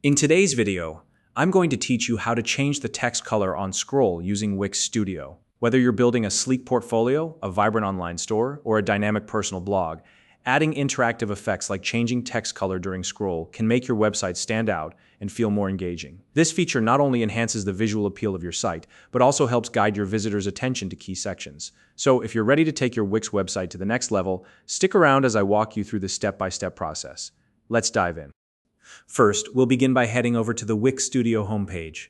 In today's video, I'm going to teach you how to change the text color on scroll using Wix Studio. Whether you're building a sleek portfolio, a vibrant online store, or a dynamic personal blog, adding interactive effects like changing text color during scroll can make your website stand out and feel more engaging. This feature not only enhances the visual appeal of your site, but also helps guide your visitors' attention to key sections. So if you're ready to take your Wix website to the next level, stick around as I walk you through the step-by-step process. Let's dive in. First, we'll begin by heading over to the Wix Studio homepage.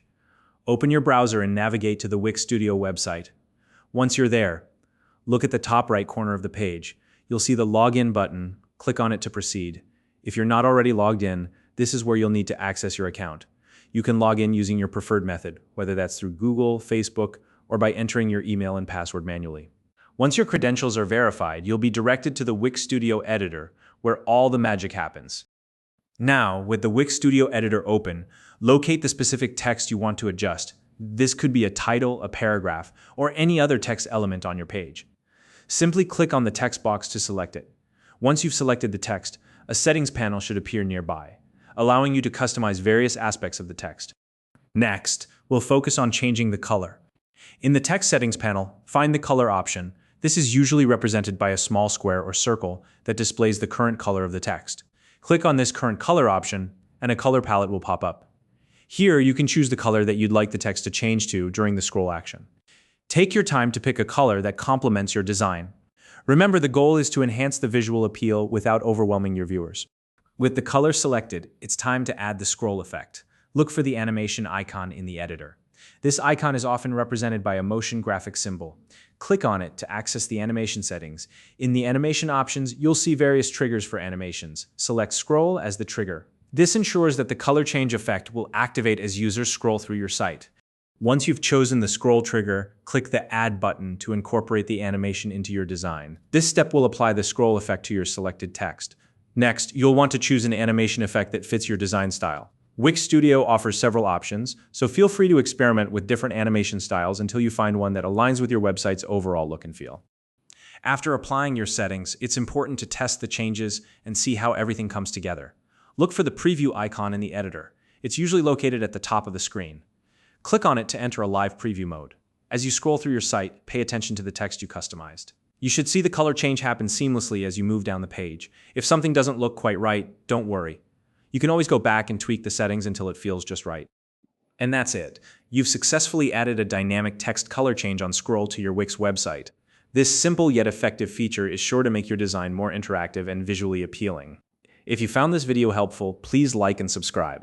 Open your browser and navigate to the Wix Studio website. Once you're there, look at the top right corner of the page. You'll see the Login button. Click on it to proceed. If you're not already logged in, this is where you'll need to access your account. You can log in using your preferred method, whether that's through Google, Facebook, or by entering your email and password manually. Once your credentials are verified, you'll be directed to the Wix Studio editor, where all the magic happens. Now, with the Wix Studio editor open, locate the specific text you want to adjust. This could be a title, a paragraph, or any other text element on your page. Simply click on the text box to select it. Once you've selected the text, a settings panel should appear nearby, allowing you to customize various aspects of the text. Next, we'll focus on changing the color. In the text settings panel, find the color option. This is usually represented by a small square or circle that displays the current color of the text. Click on this current color option, and a color palette will pop up. Here, you can choose the color that you'd like the text to change to during the scroll action. Take your time to pick a color that complements your design. Remember, the goal is to enhance the visual appeal without overwhelming your viewers. With the color selected, it's time to add the scroll effect. Look for the animation icon in the editor. This icon is often represented by a motion graphic symbol. Click on it to access the animation settings. In the animation options, you'll see various triggers for animations. Select scroll as the trigger. This ensures that the color change effect will activate as users scroll through your site. Once you've chosen the scroll trigger, click the Add button to incorporate the animation into your design. This step will apply the scroll effect to your selected text. Next, you'll want to choose an animation effect that fits your design style. Wix Studio offers several options, so feel free to experiment with different animation styles until you find one that aligns with your website's overall look and feel. After applying your settings, it's important to test the changes and see how everything comes together. Look for the preview icon in the editor. It's usually located at the top of the screen. Click on it to enter a live preview mode. As you scroll through your site, pay attention to the text you customized. You should see the color change happen seamlessly as you move down the page. If something doesn't look quite right, don't worry. You can always go back and tweak the settings until it feels just right. And that's it. You've successfully added a dynamic text color change on scroll to your Wix website. This simple yet effective feature is sure to make your design more interactive and visually appealing. If you found this video helpful, please like and subscribe.